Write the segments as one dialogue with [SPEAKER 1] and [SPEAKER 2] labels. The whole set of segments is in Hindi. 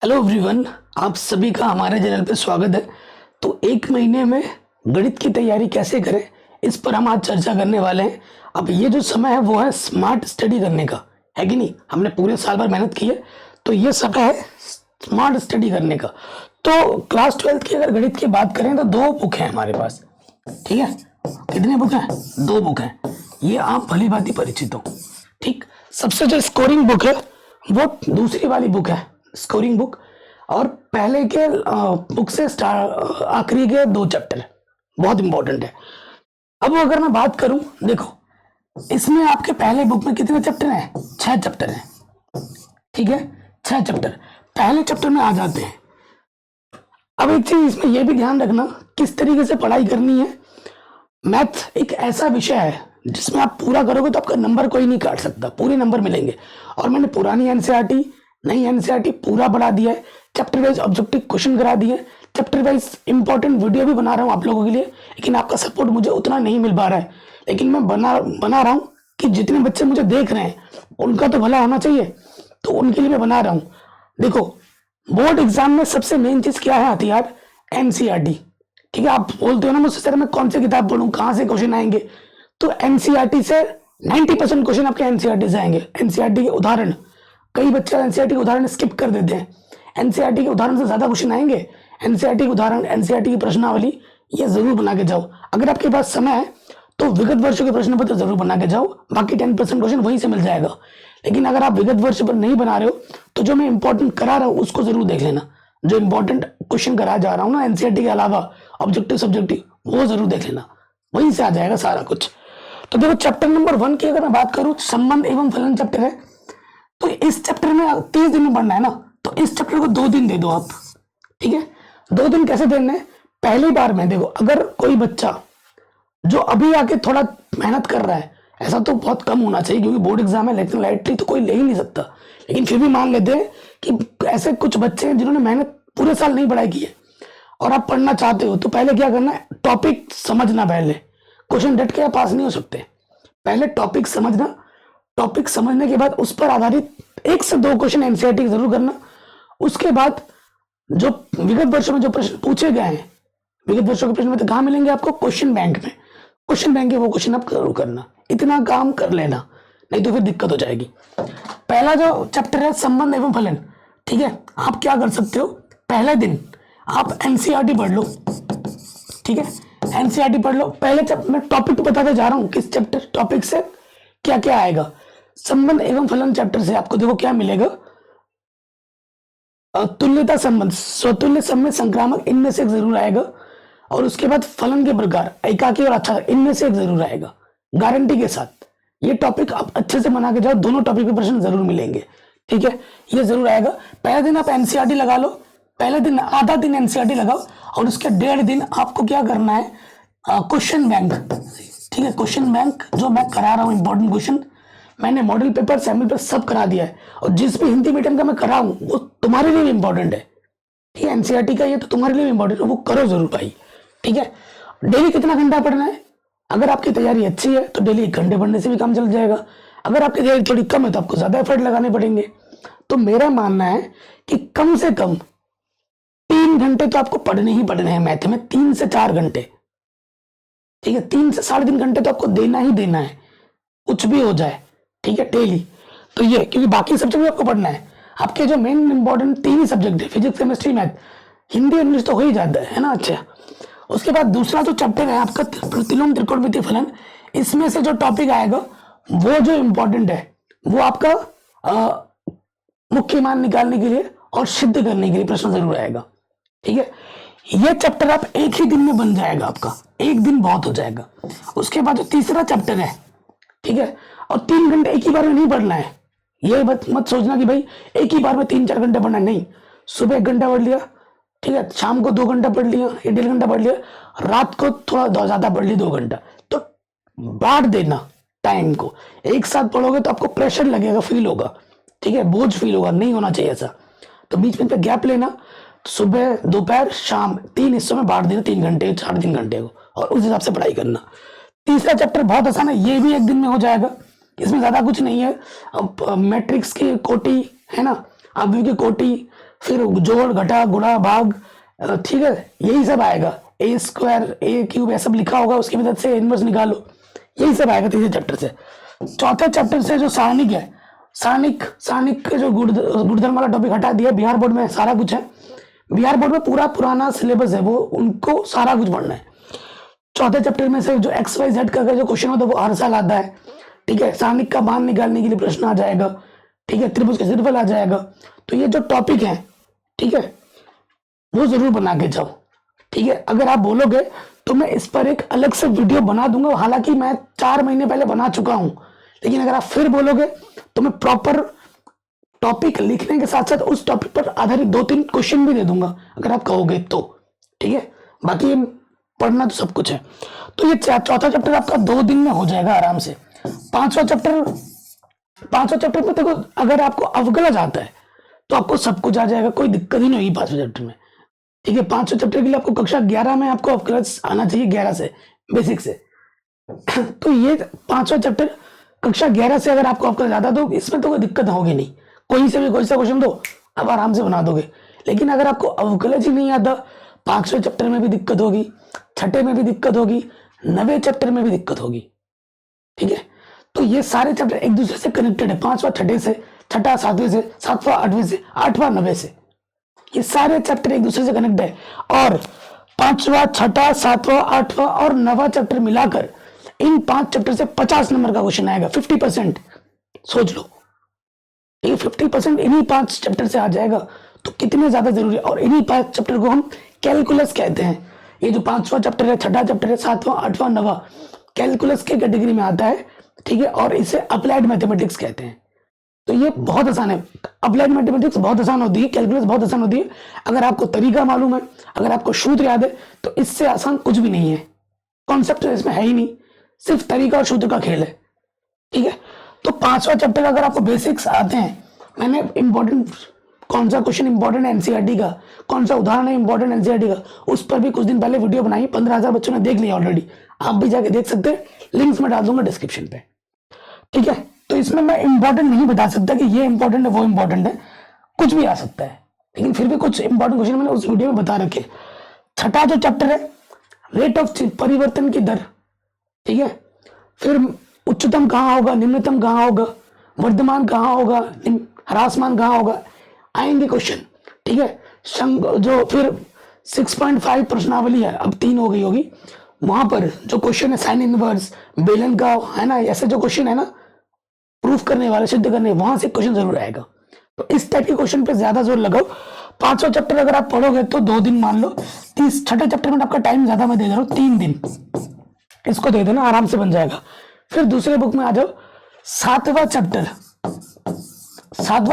[SPEAKER 1] हेलो एवरीवन, आप सभी का हमारे चैनल पे स्वागत है। तो एक महीने में गणित की तैयारी कैसे करें, इस पर हम आज चर्चा करने वाले हैं। अब ये जो समय है वो है स्मार्ट स्टडी करने का, है कि नहीं। हमने पूरे साल भर मेहनत की है, तो ये समय है स्मार्ट स्टडी करने का। तो क्लास 12th की अगर गणित की बात करें तो दो बुक है हमारे पास, ठीक है। कितने बुक हैं? दो बुक हैं, ये आप भली भांति परिचित हो, ठीक। सबसे जो स्कोरिंग बुक है वो दूसरी वाली बुक है, स्कोरिंग बुक। और पहले के बुक से आखिरी के दो चैप्टर बहुत इंपॉर्टेंट है। अब अगर मैं बात करूं, देखो इसमें आपके पहले बुक में कितने चैप्टर हैं? 6 चैप्टर हैं, ठीक है। 6 चैप्टर, पहले चैप्टर में आ जाते हैं। अब एक चीज इसमें यह भी ध्यान रखना, किस तरीके से पढ़ाई करनी है। मैथ एक ऐसा विषय है जिसमें आप पूरा करोगे तो आपका नंबर कोई नहीं काट सकता, पूरे नंबर मिलेंगे। और मैंने पुरानी एनसीईआरटी नई एनसीईआरटी पूरा बढ़ा दिया है, चैप्टर वाइज ऑब्जेक्टिव क्वेश्चन करा दिए, चैप्टर वाइज इंपॉर्टेंट वीडियो भी बना रहा हूँ आप लोगों के लिए। लेकिन आपका सपोर्ट मुझे उतना नहीं मिल पा रहा है, लेकिन मैं बना रहा हूँ कि जितने बच्चे मुझे देख रहे हैं उनका तो भला होना चाहिए, तो उनके लिए मैं बना रहा हूँ। देखो बोर्ड एग्जाम में सबसे मेन चीज क्या है? हथियार एनसीईआरटी, ठीक है। आप बोलते हो ना मुझसे सर मैं कौन सी किताब पढ़ूं, कहाँ से क्वेश्चन आएंगे, तो एनसीईआरटी से 90% क्वेश्चन आपके एनसीईआरटी से आएंगे। एनसीईआरटी के उदाहरण, कई बच्चे एनसीईआरटी के उदाहरण स्किप कर देते हैं, एनसीईआरटी के उदाहरण से ज्यादा क्वेश्चन आएंगे। एनसीईआरटी के उदाहरण, एनसीईआरटी की प्रश्नावली ये जरूर बना के जाओ। अगर आपके पास समय है तो विगत वर्षों के प्रश्न पत्र जरूर बना के जाओ, बाकी 10% क्वेश्चन वहीं से मिल जाएगा। लेकिन अगर आप विगत वर्ष पर नहीं बना रहे हो तो जो मैं इंपॉर्टेंट करा रहा हूँ उसको जरूर देख लेना। जो इंपॉर्टेंट क्वेश्चन करा जा रहा हूँ ना एनसीईआरटी के अलावा, ऑब्जेक्टिव सब्जेक्टिव, वो जरूर देख लेना, वहीं से आ जाएगा सारा कुछ। तो देखो चैप्टर नंबर 1 की अगर मैं बात करूं, संबंध एवं फलन चैप्टर है। तो इस चैप्टर में 30 दिन में पढ़ना है ना, तो इस चैप्टर को 2 दिन दे दो आप, ठीक है। 2 दिन कैसे देने हैं? पहली बार में देखो, अगर कोई बच्चा जो अभी आके थोड़ा मेहनत कर रहा है, ऐसा तो बहुत कम होना चाहिए क्योंकि बोर्ड एग्जाम है, लेकिन लाइटली तो कोई ले ही नहीं सकता, लेकिन फिर भी मान लेते हैं कि ऐसे कुछ बच्चे हैं जिन्होंने मेहनत पूरे साल नहीं पढ़ाई की है और आप पढ़ना चाहते हो, तो पहले क्या करना है? टॉपिक समझना। पहले क्वेश्चन डट के आप पास नहीं हो सकते, पहले टॉपिक समझना। टॉपिक समझने के बाद उस पर आधारित 1 से 2 क्वेश्चन एनसीईआरटी जरूर करना। उसके बाद जो विगत वर्षों में जो प्रश्न पूछे गए हैं, विगत वर्षों के प्रश्न में तो कहाँ मिलेंगे आपको? क्वेश्चन बैंक में। क्वेश्चन बैंक के वो क्वेश्चन आप जरूर करना, इतना काम कर लेना, नहीं तो फिर दिक्कत हो जाएगी। पहला जो चैप्टर है संबंध एवं फलन, ठीक है। आप क्या कर सकते हो, पहले दिन आप एनसीईआरटी पढ़ लो, ठीक है। एनसीईआरटी पढ़ लो। पहले मैं टॉपिक बताते जा रहा हूँ, किस चैप्टर टॉपिक से क्या क्या आएगा। संबंध एवं फलन चैप्टर से आपको देखो क्या मिलेगा, तुल्यता संबंध, स्वतुल्य संबंध, संक्रामक, इनमें से एक जरूर आएगा। और उसके बाद फलन के प्रकार, एकाकी और अच्छा, इनमें से एक जरूर आएगा गारंटी के साथ। ये टॉपिक आप अच्छे से बना के जाओ, दोनों टॉपिक के प्रश्न जरूर मिलेंगे, ठीक है। ये जरूर आएगा। पहले दिन आप एनसीईआरटी लगा लो, पहले दिन आधा दिन एनसीईआरटी लगाओ, और उसके 1.5 दिन आपको क्या करना है? क्वेश्चन बैंक, ठीक है। क्वेश्चन बैंक जो मैं करा रहा हूँ, इंपॉर्टेंट क्वेश्चन मैंने मॉडल पेपर, सैम्पल पेपर सब करा दिया है। और जिस भी हिंदी मीडियम का मैं करा हूँ वो तुम्हारे लिए भी इंपॉर्टेंट है, ठीक है। एनसीईआरटी का ये तो तुम्हारे लिए भी इंपॉर्टेंट है, वो करो जरूर भाई, ठीक है। डेली कितना घंटा पढ़ना है? अगर आपकी तैयारी अच्छी है तो डेली 1 घंटे पढ़ने से भी काम चल जाएगा। अगर आपकी तैयारी थोड़ी कम है तो आपको ज्यादा एफर्ट लगाने पड़ेंगे। तो मेरा मानना है कि कम से कम 3 घंटे तो आपको पढ़ने ही पढ़ने हैं मैथ में, 3 से 4 घंटे, ठीक है। 3 से 3.5 घंटे तो आपको देना ही देना है, कुछ भी हो जाए, ठीक है, डेली। तो ये क्योंकि बाकी सब्जेक्ट भी आपको पढ़ना है, आपके जो मेन इंपॉर्टेंट 3 ही सब्जेक्ट है, physics, chemistry, math, Hindi English तो हो ही जाता है ना। अच्छा, उसके बाद दूसरा जो चैप्टर है आपका प्रतिलोम त्रिकोणमितीय फलन, इसमें से जो टॉपिक आएगा वो जो इंपॉर्टेंट है वो आपका मुख्य मान निकालने के लिए और सिद्ध करने के लिए प्रश्न जरूर आएगा, ठीक है। ये चैप्टर आप एक ही दिन में बन जाएगा, आपका एक दिन बहुत हो जाएगा। उसके बाद जो तीसरा चैप्टर है, ठीक है, और 3 घंटे एक ही बार में नहीं पढ़ना है। ये मत सोचना कि भाई एक ही बार में 3-4 घंटे पढ़ना है, नहीं। सुबह 1 घंटा पढ़ लिया, ठीक है, शाम को 2 घंटा पढ़ लिया, 1.5 घंटा पढ़ लिया, रात को थोड़ा ज्यादा पढ़ लिया 2 घंटा। तो बांट देना टाइम को, एक साथ पढ़ोगे तो आपको प्रेशर लगेगा, फील होगा, ठीक है, बोझ फील होगा, नहीं होना चाहिए ऐसा। तो बीच में गैप लेना, सुबह दोपहर शाम 3 हिस्सों में बांट देना, 3 घंटे 3 घंटे को, और उस हिसाब से पढ़ाई करना। तीसरा चैप्टर बहुत आसान है, ये भी एक दिन में हो जाएगा, इसमें ज्यादा कुछ नहीं है। मैट्रिक्स की कोटि है ना, अवयव की कोटि, फिर जोड़ घटा गुणा भाग, ठीक है, यही सब आएगा। ए स्क्वायर ए क्यूब ये सब लिखा होगा, उसकी मदद से इनवर्स निकालो, यही सब आएगा तीसरे चैप्टर से। चौथे चैप्टर से जो सारणिक है, सारणिक के जो गुणधर्म वाला टॉपिक हटा दिया, बिहार बोर्ड में सारा कुछ है। बिहार बोर्ड में पूरा पुराना सिलेबस है, वो उनको सारा कुछ पढ़ना है। चौथे चैप्टर में से जो एक्स वाई जेड का जो क्वेश्चन होता है वो हर साल आता है, ठीक है। सारणिक का मान निकालने के लिए प्रश्न आ जाएगा, ठीक है। त्रिभुज का क्षेत्रफल आ जाएगा। तो ये जो टॉपिक है, ठीक है, वो जरूर बना के जाओ, ठीक है। अगर आप बोलोगे तो मैं इस पर एक अलग से वीडियो बना दूंगा, हालांकि मैं 4 महीने पहले बना चुका हूं, लेकिन अगर आप फिर बोलोगे तो मैं प्रॉपर टॉपिक लिखने के साथ साथ उस टॉपिक पर आधारित 2-3 क्वेश्चन भी दे दूंगा, अगर आप कहोगे तो, ठीक है। बाकी पढ़ना तो सब कुछ है। तो ये चौथा चैप्टर आपका 2 दिन में हो जाएगा आराम से। पांचवा चैप्टर में देखो, अगर आपको अवकलज आता है तो आपको सब कुछ आ जाएगा, कोई दिक्कत ही नहीं होगी पांचवें चैप्टर में, ठीक है। पांचवें चैप्टर के लिए आपको कक्षा 11 में आपको अवकलज आना चाहिए, 11 से बेसिक से। तो ये पांचवा चैप्टर कक्षा 11 से अगर आपको अवकलज आता तो इसमें तो कोई दिक्कत होगी नहीं, कोई से भी कोई सा क्वेश्चन दो आप आराम से बना दोगे। लेकिन अगर आपको अवकलज ही नहीं आता, पांचवें चैप्टर में भी दिक्कत होगी, छठे में भी दिक्कत होगी, 9वें चैप्टर में भी दिक्कत होगी, ठीक है। तो ये सारे चैप्टर एक दूसरे से कनेक्टेड है, पांचवा छठे से, छठा सातवें से, सातवां आठवें से, आठवां 9वें से, ये सारे चैप्टर एक दूसरे से कनेक्ट है। और पांचवा, छठा, सातवां, आठवां और 9वां चैप्टर मिलाकर इन 5 चैप्टर से 50 नंबर का क्वेश्चन आएगा, 50%। सोच लो, ये 50% इन्हीं 5 चैप्टर से आ जाएगा, तो कितने ज्यादा जरूरी है। और इन्हीं 5 चैप्टर को हम कैलकुलस कहते हैं। ये जो 5वां चैप्टर है, छठा चैप्टर है, 7वां, 8वां, 9वां कैलकुलस के कैटेगरी में आता है, ठीक है। और इसे अप्लाइड मैथमेटिक्स कहते हैं। तो ये बहुत आसान है, अप्लाइड मैथमेटिक्स बहुत आसान होती है, कैलकुलस बहुत आसान होती है। अगर आपको तरीका मालूम है, अगर आपको सूत्र याद है, तो इससे आसान कुछ भी नहीं है। कॉन्सेप्ट इसमें है ही नहीं, सिर्फ तरीका और सूत्र का खेल है, ठीक है। तो 5वां चैप्टर अगर आपको बेसिक्स आते हैं, मैंने इंपॉर्टेंट कौन सा क्वेश्चन इंपॉर्टेंट है एनसीईआरटी का, कौन सा उदाहरण है इंपॉर्टेंट एनसीईआरटी का, उस पर भी कुछ दिन पहले वीडियो बनाई, 15,000 बच्चों ने देख लिया ऑलरेडी। आप भी जाके देख सकते हैं, लिंक्स में डाल दूंगा डिस्क्रिप्शन पे, ठीक है। तो इसमें मैं इंपॉर्टेंट नहीं बता सकता कि ये इंपॉर्टेंट है वो इंपॉर्टेंट है, कुछ भी आ सकता है, लेकिन फिर भी कुछ इंपॉर्टेंट क्वेश्चन मैंने उस वीडियो में बता रखे। छठा जो चैप्टर है, रेट ऑफ परिवर्तन की दर, ठीक है। फिर उच्चतम कहाँ होगा, निम्नतम कहाँ होगा, वर्धमान कहाँ होगा, ह्रासमान कहाँ होगा, आएंगे क्वेश्चन, ठीक है। जो फिर 6.5 प्रश्नावली है, अब 3 हो गई होगी, वहां पर जो क्वेश्चन है साइन इनवर्स, बेलन का, है ना, ऐसे जो क्वेश्चन है ना, प्रूफ करने वाले, सिद्ध करने, वहां से क्वेश्चन जरूर आएगा। तो इस टाइप के क्वेश्चन पे ज्यादा जोर लगाओ। 5वां चैप्टर अगर आप पढ़ोगे तो 2 दिन मान लो। छठे चैप्टर में आपका टाइम ज्यादा मैं दे रहा हूँ, 3 दिन इसको दे देना, आराम से बन जाएगा। फिर दूसरे बुक में आ जाओ, 7वां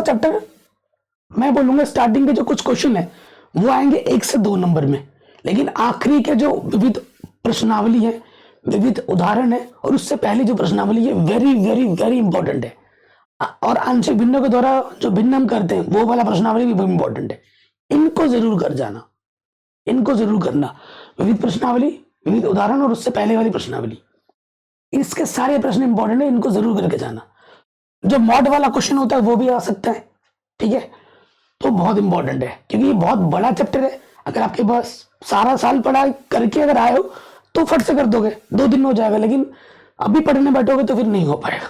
[SPEAKER 1] चैप्टर मैं बोलूंगा स्टार्टिंग के जो कुछ क्वेश्चन है वो आएंगे 1 से 2 नंबर में, लेकिन आखिरी के जो विविध प्रश्नावली है, विविध उदाहरण है, और उससे पहले जो प्रश्नावली है, वेरी वेरी वेरी इंपॉर्टेंट है। और आंशिक भिन्नों के द्वारा जो भिन्न हम करते हैं वो वाला प्रश्नावली भी बहुत इंपॉर्टेंट है, इनको जरूर कर जाना, इनको जरूर करना। विविध प्रश्नावली, विविध उदाहरण और उससे पहले वाली प्रश्नावली, इसके सारे प्रश्न इंपॉर्टेंट है, इनको जरूर करके जाना। जो मॉड वाला क्वेश्चन होता है वो भी आ सकता है, ठीक है। तो बहुत इंपॉर्टेंट है, क्योंकि ये बहुत बड़ा चैप्टर है। अगर आपके पास सारा साल पढ़ाई करके अगर आए हो तो फट से कर दोगे, 2 दिन में हो जाएगा, लेकिन अभी पढ़ने बैठोगे तो फिर नहीं हो पाएगा,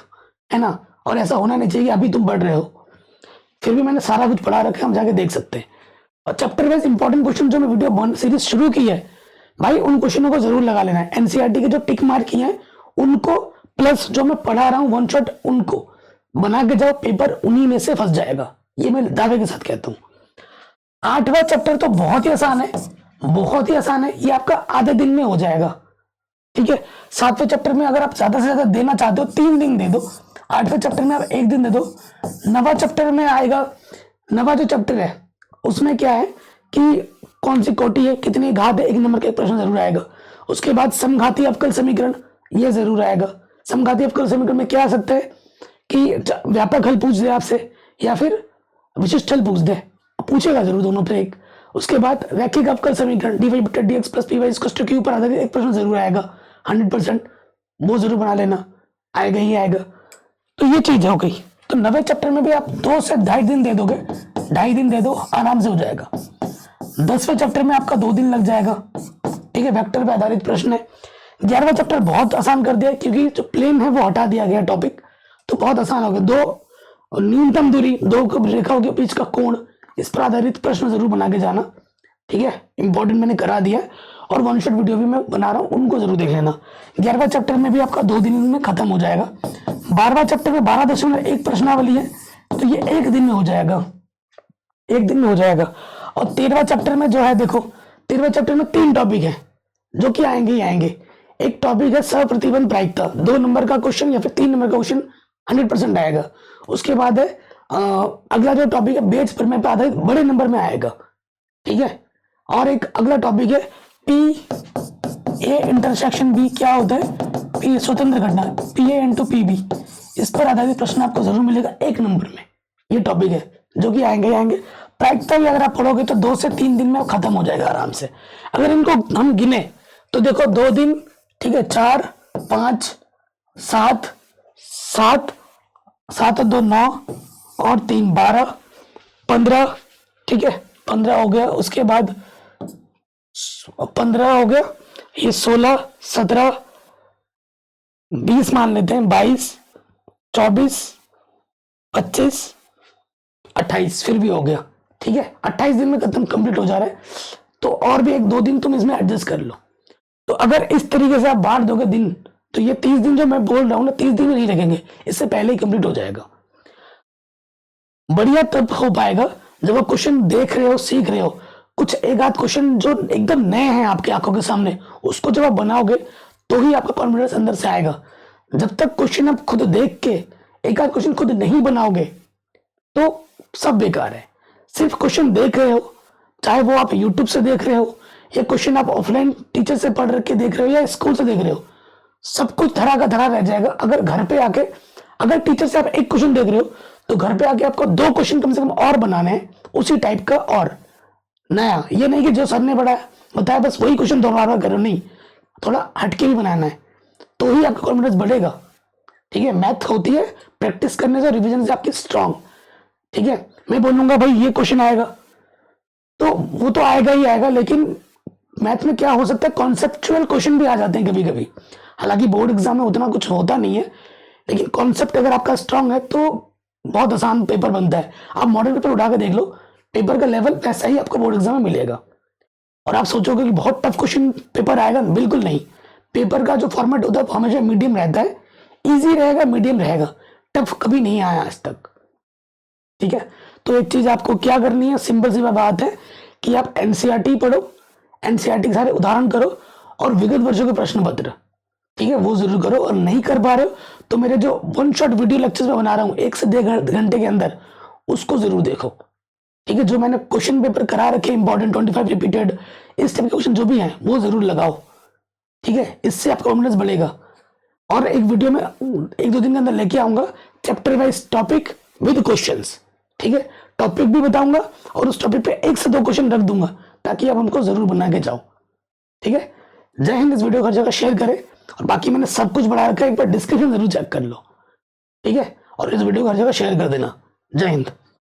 [SPEAKER 1] है ना। और ऐसा होना नहीं चाहिए अभी तुम पढ़ रहे हो, फिर भी मैंने सारा कुछ पढ़ा रखा है, हम जाके देख सकते हैं। और चैप्टर वाइज इंपॉर्टेंट क्वेश्चन जो मैं वीडियो सीरीज शुरू की है भाई, उन क्वेश्चनों को जरूर लगा लेना है। एनसीईआरटी के जो टिक मार्क किए हैं उनको, प्लस जो मैं पढ़ा रहा हूँ 1 शॉट, उनको बना के जाओ, पेपर उन्हीं में से फंस जाएगा, ये मैं दावे के साथ कहता हूँ। 8वां चैप्टर तो बहुत ही आसान है, बहुत ही आसान है, ये आपका आधे दिन में हो जाएगा, ठीक है। 7वें चैप्टर में अगर आप ज्यादा से ज्यादा देना चाहते हो 3 दिन दे दो, 8वें चैप्टर में आप 1 दिन दे दो। 9वां चैप्टर में आएगा, 9वां जो चैप्टर है उसमें क्या है कि कौन सी कोटि है, कितनी घात है, 1 नंबर का एक प्रश्न जरूर आएगा। उसके बाद समघाती अवकल समीकरण, ये जरूर आएगा। समघाती अवकल समीकरण में क्या आ सकता है कि व्यापक हल पूछ दे आपसे, या फिर विशिष्ट हल पूछ दे, पूछेगा जरूर दोनों पे एक। उसके बाद रैखिक अवकल समीकरण, dy बटा dx plus py equals to q पर आधारित एक प्रश्न जरूर आएगा, 100%, वो जरूर बना लेना, आएगा ही आएगा। तो ये चीज हो गई, तो 90 चैप्टर में भी आप 2 से 2.5 दिन दे दोगे, 2.5 दिन दे दो, आराम से हो जाएगा। 10वें चैप्टर में आपका 2 दिन लग जाएगा, ठीक है, वेक्टर पे आधारित प्रश्न है। 11वां चैप्टर बहुत आसान कर दिया क्योंकि जो प्लेन है वो हटा दिया गया टॉपिक, तो बहुत आसान हो गया। 2 न्यूनतम दूरी, 2 रेखाओं के बीच का कोण, इस पर आधारित प्रश्न जरूर बना के जाना, ठीक है, इंपॉर्टेंट मैंने करा दिया। और वन शॉट वीडियो भी मैं बना रहा हूँ, उनको जरूर देख लेना। 11वां चैप्टर में भी आपका 2 दिन में खत्म हो जाएगा। 12वां चैप्टर में 12.1 प्रश्नावली है, तो ये 1 दिन में हो जाएगा, 1 दिन में हो जाएगा। और 13वां चैप्टर में जो है देखो, 13वें चैप्टर में 3 टॉपिक है जो कि आएंगे ही आएंगे। एक टॉपिक है सप्रतिबंध प्रायिकता, 2 नंबर का क्वेश्चन या फिर 3 नंबर का क्वेश्चन 100% आएगा। उसके बाद है अगला जो टॉपिक है बेट्स प्रमेय पे आधारित, बड़े नंबर में आएगा, ठीक है। और एक अगला टॉपिक है पी ए इंटरसेक्शन बी, क्या होता है, पी स्वतंत्र घटना, P A into P B, इस पर आधारित प्रश्न आपको जरूर मिलेगा 1 नंबर में। ये टॉपिक है जो कि आएंगे आएंगे। प्रायिकता भी अगर आप पढ़ोगे तो 2 से 3 दिन में खत्म हो जाएगा आराम से। अगर इनको हम गिने तो देखो 2 दिन, ठीक है, 4, 5, 7, 7, 7 और 2 9 और 3 12, 15, ठीक है, 15 हो गया। उसके बाद 15 हो गया, ये 16, 17, 20 मान लेते हैं, 22, 24, 25, 28, फिर भी हो गया, ठीक है। 28 दिन में खत्म कंप्लीट हो जा रहा है, तो और भी 1-2 दिन तुम इसमें एडजस्ट कर लो। तो अगर इस तरीके से आप बांट दोगे दिन, तो ये 30 दिन जो मैं बोल रहा हूँ ना, 30 दिन में नहीं लगेंगे, इससे पहले ही कंप्लीट हो जाएगा। बढ़िया तब हो पाएगा जब आप क्वेश्चन देख रहे हो, सीख रहे हो। कुछ एक आध क्वेश्चन जो एकदम नए हैं आपकी आंखों के सामने, उसको जब आप बनाओगे तो ही आपका कॉन्फिडेंस अंदर से आएगा। जब तक क्वेश्चन आप खुद देख के एक आध क्वेश्चन खुद नहीं बनाओगे तो सब बेकार है। सिर्फ क्वेश्चन देख रहे हो, चाहे वो आप यूट्यूब से देख रहे हो या क्वेश्चन आप ऑफलाइन टीचर से पढ़ के देख रहे हो या स्कूल से देख रहे हो, सब कुछ धरा का धरा रह जाएगा। अगर घर पे आके, अगर टीचर से आप एक क्वेश्चन देख रहे हो तो घर पे आके आपको 2 क्वेश्चन कम से कम और बनाने हैं उसी टाइप का और नया। ये नहीं कि जो सर ने बताया बस वही क्वेश्चन दोबारा करो, नहीं, थोड़ा हटके भी बनाना है, तो ही आपका कॉन्फिडेंस बढ़ेगा, ठीक है। मैथ होती है प्रैक्टिस करने से, रिवीजन से आपकी स्ट्रांग, ठीक है। मैं बोलूंगा भाई ये क्वेश्चन आएगा तो वो तो आएगा ही आएगा, लेकिन मैथ में क्या हो सकता है, कॉन्सेप्चुअल क्वेश्चन भी आ जाते हैं कभी कभी। हालांकि बोर्ड एग्जाम में उतना कुछ होता नहीं है, लेकिन कॉन्सेप्ट अगर आपका स्ट्रांग है तो बहुत आसान पेपर बनता है। आप मॉडल पेपर उठा के देख लो, पेपर का लेवल वैसा ही आपको बोर्ड एग्जाम में मिलेगा। और आप सोचोगे कि बहुत टफ क्वेश्चन पेपर आएगा, बिल्कुल नहीं। पेपर का जो फॉर्मेट होता है वो हमेशा मीडियम रहता है, इजी रहेगा, मीडियम रहेगा, टफ कभी नहीं आया आज तक, ठीक है। तो एक चीज आपको क्या करनी है, सिंपल सी बात है कि आप एनसीईआरटी पढ़ो, एनसीईआरटी के सारे उदाहरण करो और विगत वर्षों के प्रश्न पत्र, ठीक है, वो जरूर करो। और नहीं कर पा रहे हो तो मेरे जो वन शॉट वीडियो लेक्चर्स में बना रहा हूँ 1 से 1.5 घंटे के अंदर, उसको जरूर देखो, ठीक है। जो मैंने क्वेश्चन पेपर करा रखे इंपॉर्टेंट 25 रिपीटेड, इस टाइप के क्वेश्चन जो भी हैं वो जरूर लगाओ, ठीक है। इससे आपका कॉन्फिडेंस बढ़ेगा। और एक वीडियो में 1-2 दिन के अंदर लेके आऊंगा chapter wise topic with questions, ठीक है। टॉपिक भी बताऊंगा और उस टॉपिक पे 1 से 2 क्वेश्चन रख दूंगा ताकि आप उनको जरूर बना के जाओ, ठीक है। जय हिंद। इस वीडियो को हर जगह शेयर करें और बाकी मैंने सब कुछ बढ़ा रखा है, एक बार डिस्क्रिप्शन जरूर चेक कर लो, ठीक है। और इस वीडियो को हर जगह शेयर कर देना। जय हिंद।